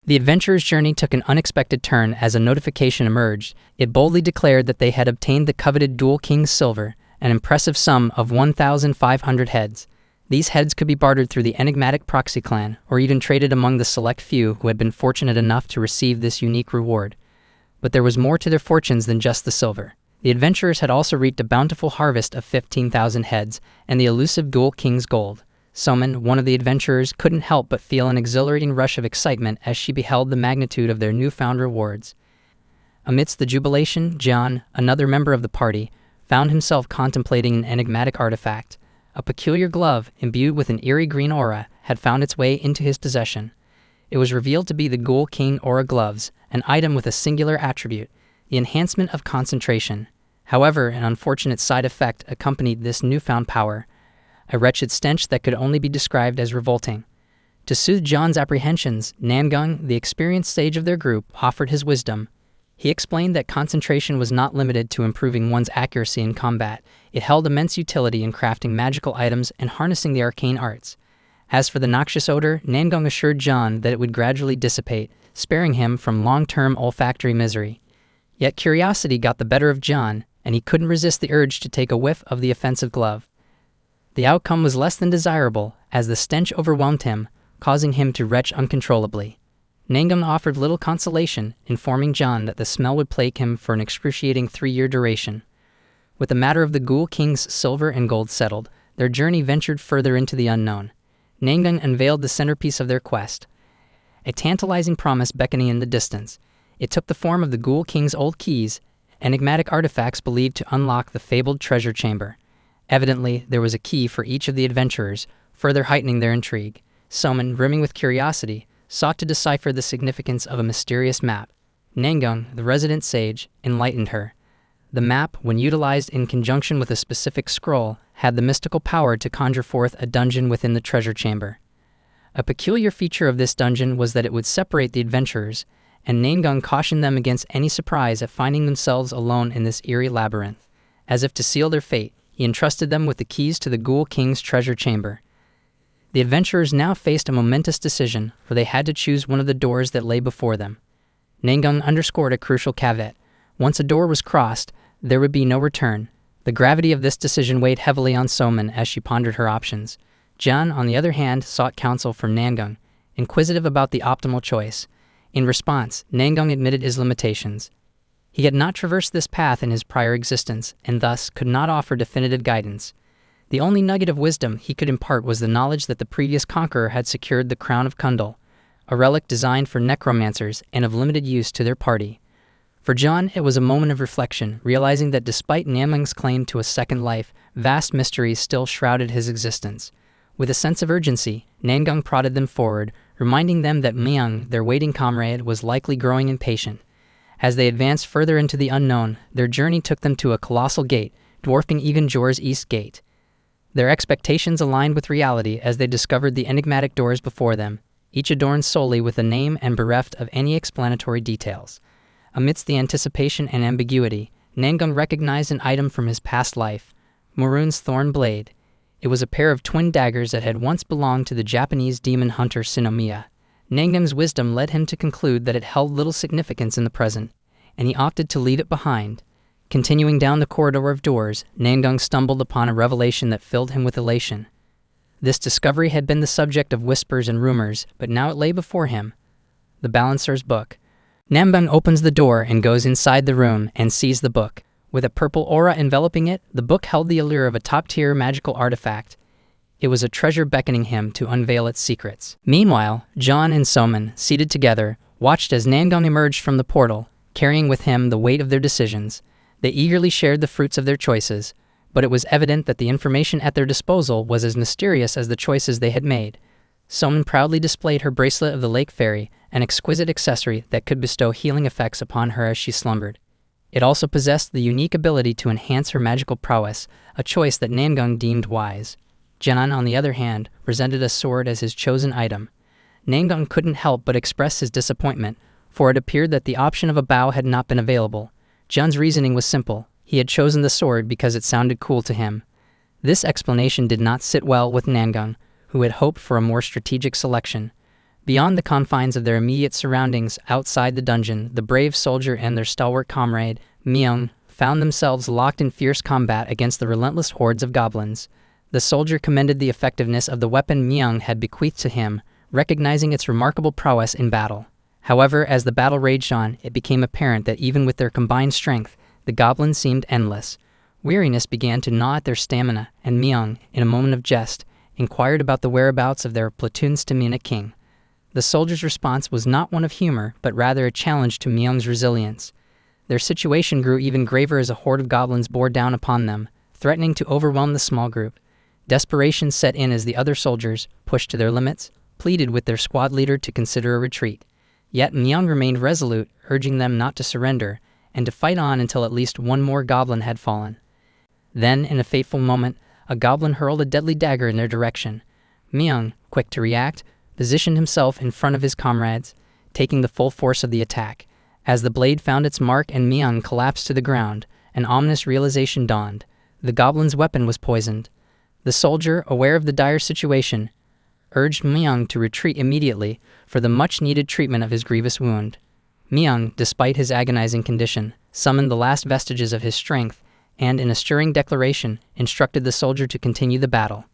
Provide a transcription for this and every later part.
The adventurer's journey took an unexpected turn as a notification emerged. It boldly declared that they had obtained the coveted Dual King's silver, an impressive sum of 1,500 heads. These heads could be bartered through the enigmatic proxy clan, or even traded among the select few who had been fortunate enough to receive this unique reward. But there was more to their fortunes than just the silver. The adventurers had also reaped a bountiful harvest of 15,000 heads and the elusive Dual King's gold. Soman, one of the adventurers, couldn't help but feel an exhilarating rush of excitement as she beheld the magnitude of their newfound rewards. Amidst the jubilation, John, another member of the party, found himself contemplating an enigmatic artifact. A peculiar glove, imbued with an eerie green aura, had found its way into his possession. It was revealed to be the Dual King Aura Gloves, an item with a singular attribute, the enhancement of concentration. However, an unfortunate side effect accompanied this newfound power, a wretched stench that could only be described as revolting. To soothe John's apprehensions, Nangung, the experienced sage of their group, offered his wisdom. He explained that concentration was not limited to improving one's accuracy in combat. It held immense utility in crafting magical items and harnessing the arcane arts. As for the noxious odor, Nangung assured John that it would gradually dissipate, sparing him from long-term olfactory misery. Yet curiosity got the better of John, and he couldn't resist the urge to take a whiff of the offensive glove. The outcome was less than desirable, as the stench overwhelmed him, causing him to retch uncontrollably. Nangung offered little consolation, informing John that the smell would plague him for an excruciating 3-year duration. With the matter of the Dual King's silver and gold settled, their journey ventured further into the unknown. Nangung unveiled the centerpiece of their quest, a tantalizing promise beckoning in the distance. It took the form of the Dual King's old keys, enigmatic artifacts believed to unlock the fabled treasure chamber. Evidently, there was a key for each of the adventurers, further heightening their intrigue. Soman, brimming with curiosity, sought to decipher the significance of a mysterious map. Nangung, the resident sage, enlightened her. The map, when utilized in conjunction with a specific scroll, had the mystical power to conjure forth a dungeon within the treasure chamber. A peculiar feature of this dungeon was that it would separate the adventurers, and Nangung cautioned them against any surprise at finding themselves alone in this eerie labyrinth. As if to seal their fate, he entrusted them with the keys to the Dual King's treasure chamber. The adventurers now faced a momentous decision, for they had to choose one of the doors that lay before them. Nangung underscored a crucial caveat. Once a door was crossed, there would be no return. The gravity of this decision weighed heavily on Soman as she pondered her options. John, on the other hand, sought counsel from Nangung, inquisitive about the optimal choice. In response, Nangung admitted his limitations. He had not traversed this path in his prior existence, and thus could not offer definitive guidance. The only nugget of wisdom he could impart was the knowledge that the previous conqueror had secured the crown of Kundal, a relic designed for necromancers and of limited use to their party. For John, it was a moment of reflection, realizing that despite Nanling's claim to a second life, vast mysteries still shrouded his existence. With a sense of urgency, Nangung prodded them forward, reminding them that Myung, their waiting comrade, was likely growing impatient. As they advanced further into the unknown, their journey took them to a colossal gate, dwarfing even Jor's East Gate. Their expectations aligned with reality as they discovered the enigmatic doors before them, each adorned solely with a name and bereft of any explanatory details. Amidst the anticipation and ambiguity, Nangung recognized an item from his past life, Murun's thorn blade. It was a pair of twin daggers that had once belonged to the Japanese demon hunter Sinomiya. Nangung's wisdom led him to conclude that it held little significance in the present, and he opted to leave it behind. Continuing down the corridor of doors, Nangung stumbled upon a revelation that filled him with elation. This discovery had been the subject of whispers and rumors, but now it lay before him. The Balancer's Book. Nangung opens the door and goes inside the room and sees the book. With a purple aura enveloping it, the book held the allure of a top-tier magical artifact. It was a treasure beckoning him to unveil its secrets. Meanwhile, John and Soman, seated together, watched as Nangung emerged from the portal, carrying with him the weight of their decisions. They eagerly shared the fruits of their choices, but it was evident that the information at their disposal was as mysterious as the choices they had made. Soman proudly displayed her bracelet of the Lake Fairy, an exquisite accessory that could bestow healing effects upon her as she slumbered. It also possessed the unique ability to enhance her magical prowess, a choice that Nangung deemed wise. Jinan, on the other hand, presented a sword as his chosen item. Nangung couldn't help but express his disappointment, for it appeared that the option of a bow had not been available. Jun's reasoning was simple. He had chosen the sword because it sounded cool to him. This explanation did not sit well with Nangung, who had hoped for a more strategic selection. Beyond the confines of their immediate surroundings, outside the dungeon, the brave soldier and their stalwart comrade, Myung, found themselves locked in fierce combat against the relentless hordes of goblins. The soldier commended the effectiveness of the weapon Myung had bequeathed to him, recognizing its remarkable prowess in battle. However, as the battle raged on, it became apparent that even with their combined strength, the goblins seemed endless. Weariness began to gnaw at their stamina, and Myung, in a moment of jest, inquired about the whereabouts of their platoon's Tamina king. The soldier's response was not one of humor, but rather a challenge to Myung's resilience. Their situation grew even graver as a horde of goblins bore down upon them, threatening to overwhelm the small group. Desperation set in as the other soldiers, pushed to their limits, pleaded with their squad leader to consider a retreat. Yet Myung remained resolute, urging them not to surrender, and to fight on until at least one more goblin had fallen. Then, in a fateful moment, a goblin hurled a deadly dagger in their direction. Myung, quick to react, positioned himself in front of his comrades, taking the full force of the attack. As the blade found its mark and Myung collapsed to the ground, an ominous realization dawned. The goblin's weapon was poisoned. The soldier, aware of the dire situation, urged Myung to retreat immediately for the much-needed treatment of his grievous wound. Myung, despite his agonizing condition, summoned the last vestiges of his strength and, in a stirring declaration, instructed the soldier to continue the battle.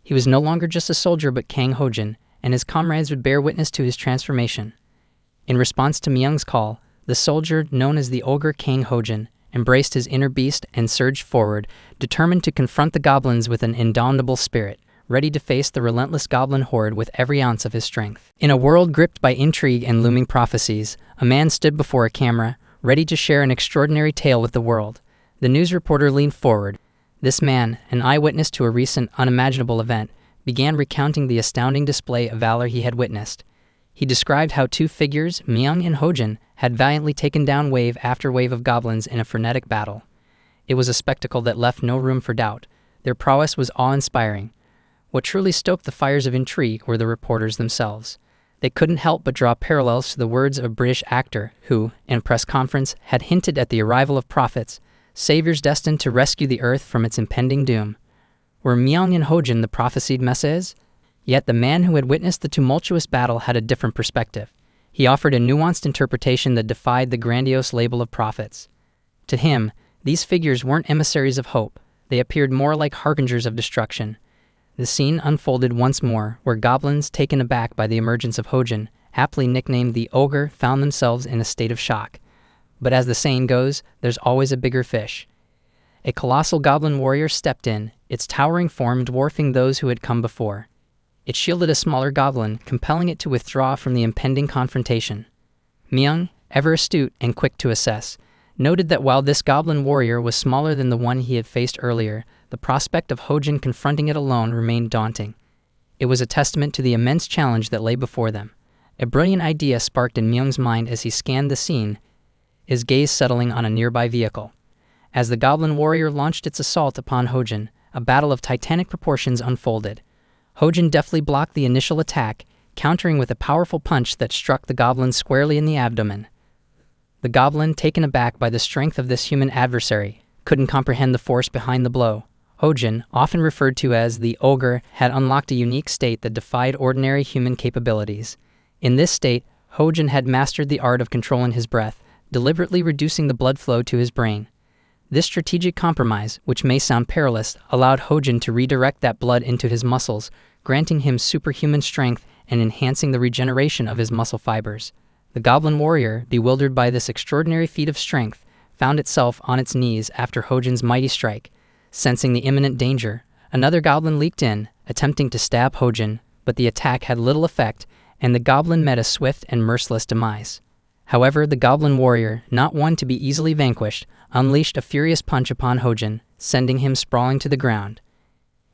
He was no longer just a soldier but Kang Hojin, and his comrades would bear witness to his transformation. In response to Myung's call, the soldier, known as the ogre Kang Hojin, embraced his inner beast and surged forward, determined to confront the goblins with an indomitable spirit, ready to face the relentless goblin horde with every ounce of his strength. In a world gripped by intrigue and looming prophecies, a man stood before a camera, ready to share an extraordinary tale with the world. The news reporter leaned forward. This man, an eyewitness to a recent, unimaginable event, began recounting the astounding display of valor he had witnessed. He described how two figures, Myung and Hojin, had valiantly taken down wave after wave of goblins in a frenetic battle. It was a spectacle that left no room for doubt. Their prowess was awe-inspiring. What truly stoked the fires of intrigue were the reporters themselves. They couldn't help but draw parallels to the words of a British actor who, in a press conference, had hinted at the arrival of prophets, saviors destined to rescue the earth from its impending doom. Were Myung and Hojin the prophesied messiahs? Yet the man who had witnessed the tumultuous battle had a different perspective. He offered a nuanced interpretation that defied the grandiose label of prophets. To him, these figures weren't emissaries of hope. They appeared more like harbingers of destruction. The scene unfolded once more, where goblins, taken aback by the emergence of Hojin, aptly nicknamed the ogre, found themselves in a state of shock. But as the saying goes, there's always a bigger fish. A colossal goblin warrior stepped in, its towering form dwarfing those who had come before. It shielded a smaller goblin, compelling it to withdraw from the impending confrontation. Myung, ever astute and quick to assess, noted that while this goblin warrior was smaller than the one he had faced earlier, the prospect of Hojin confronting it alone remained daunting. It was a testament to the immense challenge that lay before them. A brilliant idea sparked in Myung's mind as he scanned the scene, his gaze settling on a nearby vehicle. As the goblin warrior launched its assault upon Hojin, a battle of titanic proportions unfolded. Hojin deftly blocked the initial attack, countering with a powerful punch that struck the goblin squarely in the abdomen. The goblin, taken aback by the strength of this human adversary, couldn't comprehend the force behind the blow. Hojin, often referred to as the ogre, had unlocked a unique state that defied ordinary human capabilities. In this state, Hojin had mastered the art of controlling his breath, deliberately reducing the blood flow to his brain. This strategic compromise, which may sound perilous, allowed Hojin to redirect that blood into his muscles, granting him superhuman strength and enhancing the regeneration of his muscle fibers. The goblin warrior, bewildered by this extraordinary feat of strength, found itself on its knees after Hojin's mighty strike. Sensing the imminent danger, another goblin leaped in, attempting to stab Hojin, but the attack had little effect, and the goblin met a swift and merciless demise. However, the goblin warrior, not one to be easily vanquished, unleashed a furious punch upon Hojin, sending him sprawling to the ground.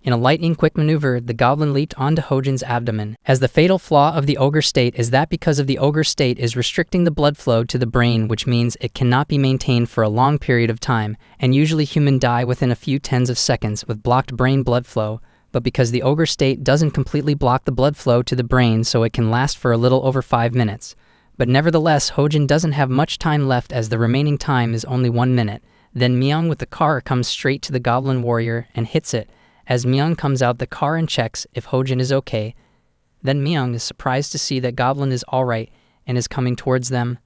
In a lightning-quick maneuver, the goblin leaped onto Hojin's abdomen, as the fatal flaw of the ogre state is that because of the ogre state is restricting the blood flow to the brain, which means it cannot be maintained for a long period of time, and usually humans die within a few tens of seconds with blocked brain blood flow, but because the ogre state doesn't completely block the blood flow to the brain, so it can last for a little over 5 minutes. But nevertheless, Hojin doesn't have much time left as the remaining time is only 1 minute. Then Myung with the car comes straight to the goblin warrior and hits it. As Myung comes out the car and checks if Hojin is okay, Then Myung is surprised to see that Goblin is alright and is coming towards them.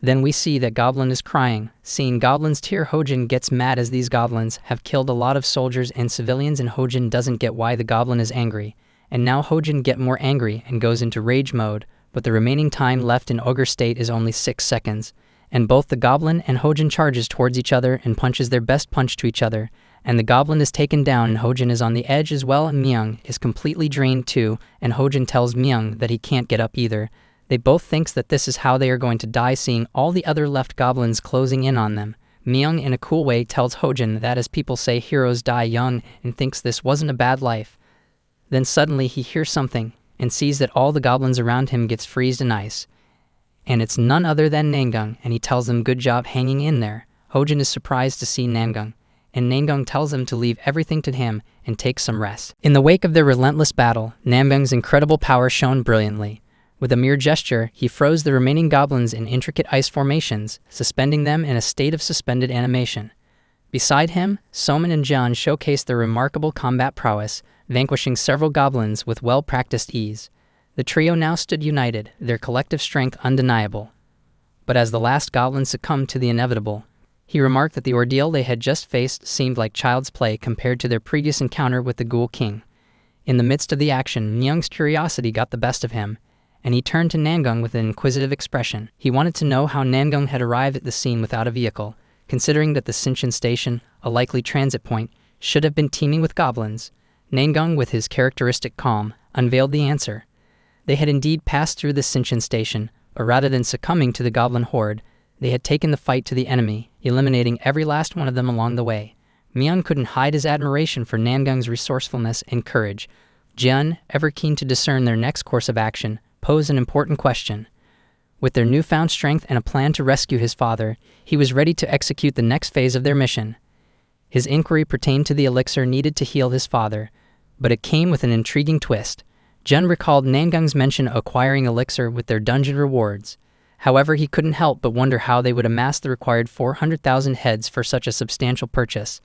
Then we see that Goblin is crying. Seeing Goblin's tear, Hojin gets mad as these goblins have killed a lot of soldiers and civilians, and Hojin doesn't get why the Goblin is angry. And now Hojin get more angry and goes into rage mode, but the remaining time left in ogre state is only 6 seconds. And both the Goblin and Hojin charges towards each other and punches their best punch to each other. And the Goblin is taken down and Hojin is on the edge as well, and Myung is completely drained too, and Hojin tells Myung that he can't get up either. They both thinks that this is how they are going to die, seeing all the other left goblins closing in on them. Myung in a cool way tells Hojin that as people say heroes die young, and thinks this wasn't a bad life. Then suddenly he hears something and sees that all the goblins around him gets freezed in ice. And it's none other than Nangung, and he tells them good job hanging in there. Hojin is surprised to see Nangung, and Nangung tells him to leave everything to him and take some rest. In the wake of their relentless battle, Nangung's incredible power shone brilliantly. With a mere gesture, he froze the remaining goblins in intricate ice formations, suspending them in a state of suspended animation. Beside him, Somin and John showcased their remarkable combat prowess, vanquishing several goblins with well-practiced ease. The trio now stood united, their collective strength undeniable. But as the last goblin succumbed to the inevitable, he remarked that the ordeal they had just faced seemed like child's play compared to their previous encounter with the Ghoul King. In the midst of the action, Myung's curiosity got the best of him, and he turned to Nangung with an inquisitive expression. He wanted to know how Nangung had arrived at the scene without a vehicle, considering that the Shinshin station, a likely transit point, should have been teeming with goblins. Nangung, with his characteristic calm, unveiled the answer. They had indeed passed through the Shinshin station, but rather than succumbing to the goblin horde, they had taken the fight to the enemy, eliminating every last one of them along the way. Myung couldn't hide his admiration for Nangung's resourcefulness and courage. Jian, ever keen to discern their next course of action, posed an important question. With their newfound strength and a plan to rescue his father, he was ready to execute the next phase of their mission. His inquiry pertained to the elixir needed to heal his father, but it came with an intriguing twist. Jun recalled Nangung's mention of acquiring elixir with their dungeon rewards. However, he couldn't help but wonder how they would amass the required 400,000 heads for such a substantial purchase.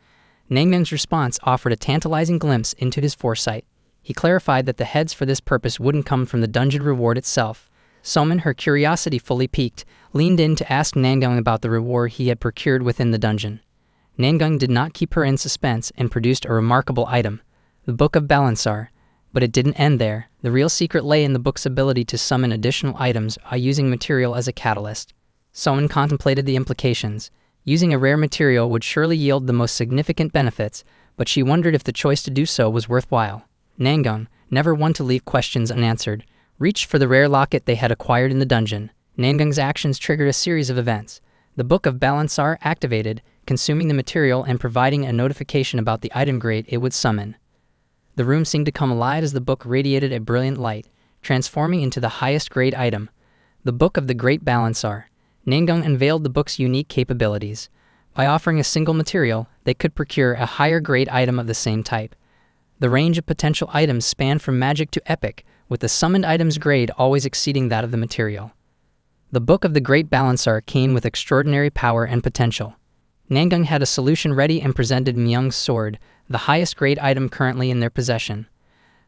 Nangung's response offered a tantalizing glimpse into his foresight. He clarified that the heads for this purpose wouldn't come from the dungeon reward itself. Somin, her curiosity fully piqued, leaned in to ask Nangung about the reward he had procured within the dungeon. Nangung did not keep her in suspense and produced a remarkable item, the Book of Balansar. But it didn't end there. The real secret lay in the book's ability to summon additional items by using material as a catalyst. Somin contemplated the implications. Using a rare material would surely yield the most significant benefits, but she wondered if the choice to do so was worthwhile. Nangung, never one to leave questions unanswered, reached for the rare locket they had acquired in the dungeon. Nangung's actions triggered a series of events. The Book of Balansar activated, consuming the material and providing a notification about the item grade it would summon. The room seemed to come alive as the book radiated a brilliant light, transforming into the highest grade item, the Book of the Great Balansar. Nangung unveiled the book's unique capabilities. By offering a single material, they could procure a higher grade item of the same type. The range of potential items spanned from magic to epic, with the summoned item's grade always exceeding that of the material. The Book of the Great Balansar came with extraordinary power and potential. Nangung had a solution ready and presented Myung's sword, the highest grade item currently in their possession.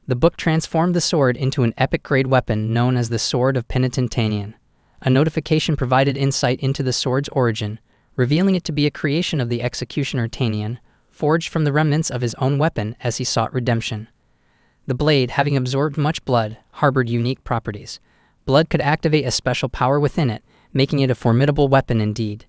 The book transformed the sword into an epic grade weapon known as the Sword of Penitent Tanian. A notification provided insight into the sword's origin, revealing it to be a creation of the executioner Tanian, forged from the remnants of his own weapon as he sought redemption. The blade, having absorbed much blood, harbored unique properties. Blood could activate a special power within it, making it a formidable weapon indeed.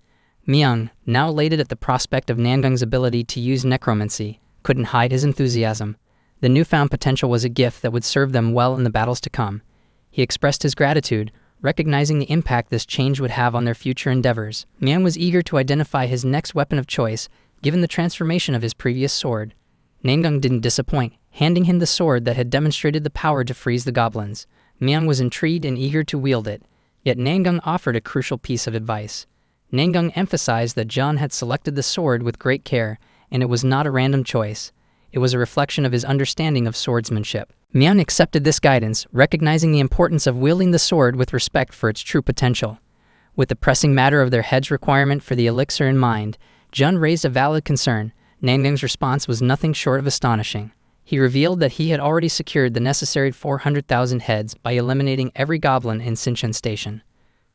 Myung, now elated at the prospect of Nangung's ability to use necromancy, couldn't hide his enthusiasm. The newfound potential was a gift that would serve them well in the battles to come. He expressed his gratitude, recognizing the impact this change would have on their future endeavors. Myung was eager to identify his next weapon of choice, given the transformation of his previous sword. Nangung didn't disappoint, handing him the sword that had demonstrated the power to freeze the goblins. Myung was intrigued and eager to wield it, yet Nangung offered a crucial piece of advice. Nangung emphasized that John had selected the sword with great care, and it was not a random choice. It was a reflection of his understanding of swordsmanship. Myung accepted this guidance, recognizing the importance of wielding the sword with respect for its true potential. With the pressing matter of their head's requirement for the elixir in mind, Jun raised a valid concern. Nangung's response was nothing short of astonishing. He revealed that he had already secured the necessary 400,000 heads by eliminating every goblin in Sinchon Station.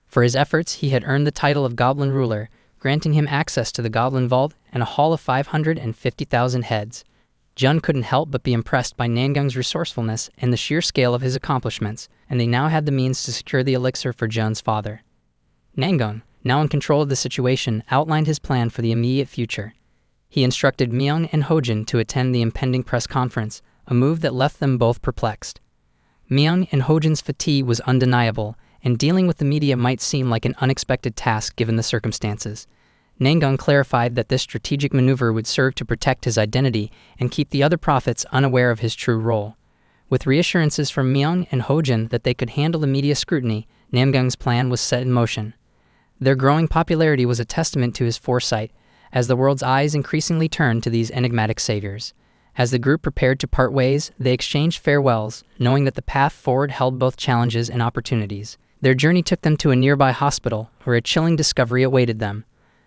For his efforts, he had earned the title of Goblin Ruler, granting him access to the Goblin Vault and a haul of 550,000 heads. Jun couldn't help but be impressed by Nangung's resourcefulness and the sheer scale of his accomplishments, and they now had the means to secure the elixir for Jun's father. Nangung, now in control of the situation, outlined his plan for the immediate future. He instructed Myung and Hojin to attend the impending press conference, a move that left them both perplexed. Myung and Hojin's fatigue was undeniable, and dealing with the media might seem like an unexpected task given the circumstances. Nangung clarified that this strategic maneuver would serve to protect his identity and keep the other prophets unaware of his true role. With reassurances from Myung and Hojin that they could handle the media scrutiny, Namgung's plan was set in motion. Their growing popularity was a testament to his foresight, as the world's eyes increasingly turned to these enigmatic saviors. As the group prepared to part ways, they exchanged farewells, knowing that the path forward held both challenges and opportunities. Their journey took them to a nearby hospital, where a chilling discovery awaited them.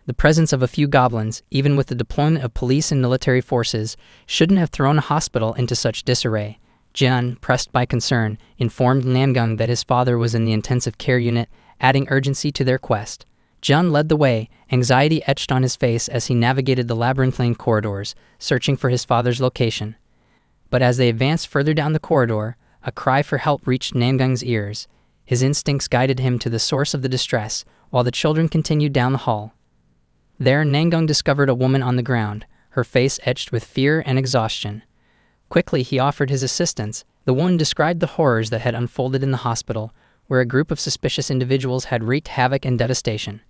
The presence of a few goblins, even with the deployment of police and military forces, shouldn't have thrown a hospital into such disarray. Jun, pressed by concern, informed Namgung that his father was in the intensive care unit, adding urgency to their quest. Jun led the way, anxiety etched on his face as he navigated the labyrinthine corridors, searching for his father's location. But as they advanced further down the corridor, a cry for help reached Namgung's ears. His instincts guided him to the source of the distress, while the children continued down the hall. There, Nangung discovered a woman on the ground, her face etched with fear and exhaustion. Quickly, he offered his assistance. The woman described the horrors that had unfolded in the hospital, where a group of suspicious individuals had wreaked havoc and devastation.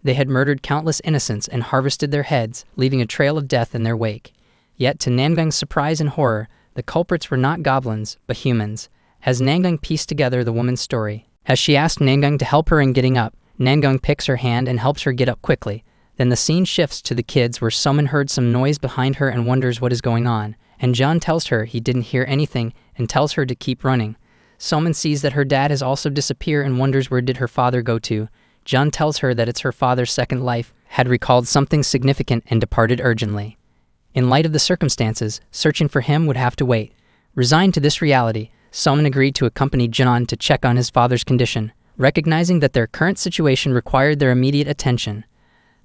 They had murdered countless innocents and harvested their heads, leaving a trail of death in their wake. Yet, to Nangung's surprise and horror, the culprits were not goblins, but humans. As Nangung pieced together the woman's story, as she asked Nangung to help her in getting up, Nangung picks her hand and helps her get up quickly. Then the scene shifts to the kids where someone heard some noise behind her and wonders what is going on, and Jun tells her he didn't hear anything and tells her to keep running. Someone sees that her dad has also disappeared and wonders where did her father go to. Jun tells her that it's her father's second life, had recalled something significant and departed urgently. In light of the circumstances, searching for him would have to wait. Resigned to this reality, someone agreed to accompany Jun to check on his father's condition, recognizing that their current situation required their immediate attention.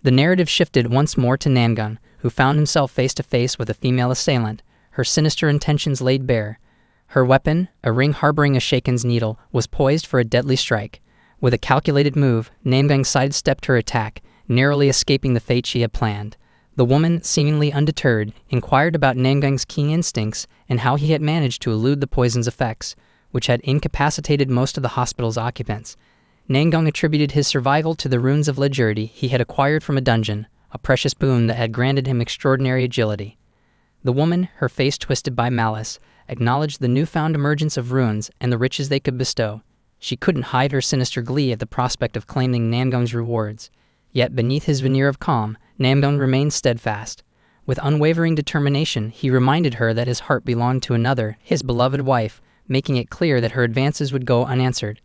The narrative shifted once more to Nangung, who found himself face to face with a female assailant, her sinister intentions laid bare. Her weapon, a ring harboring a shaken's needle, was poised for a deadly strike. With a calculated move, Nangung sidestepped her attack, narrowly escaping the fate she had planned. The woman, seemingly undeterred, inquired about Nangung's keen instincts and how he had managed to elude the poison's effects, which had incapacitated most of the hospital's occupants. Nangung attributed his survival to the runes of legurity he had acquired from a dungeon, a precious boon that had granted him extraordinary agility. The woman, her face twisted by malice, acknowledged the newfound emergence of runes and the riches they could bestow. She couldn't hide her sinister glee at the prospect of claiming Nangung's rewards. Yet beneath his veneer of calm, Nangung remained steadfast. With unwavering determination, he reminded her that his heart belonged to another, his beloved wife, making it clear that her advances would go unanswered.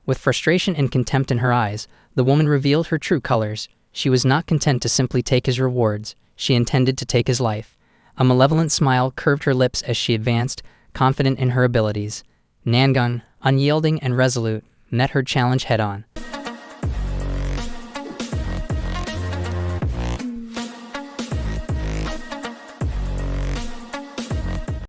With frustration and contempt in her eyes, the woman revealed her true colors. She was not content to simply take his rewards. She intended to take his life. A malevolent smile curved her lips as she advanced, confident in her abilities. Nangung, unyielding and resolute, met her challenge head-on.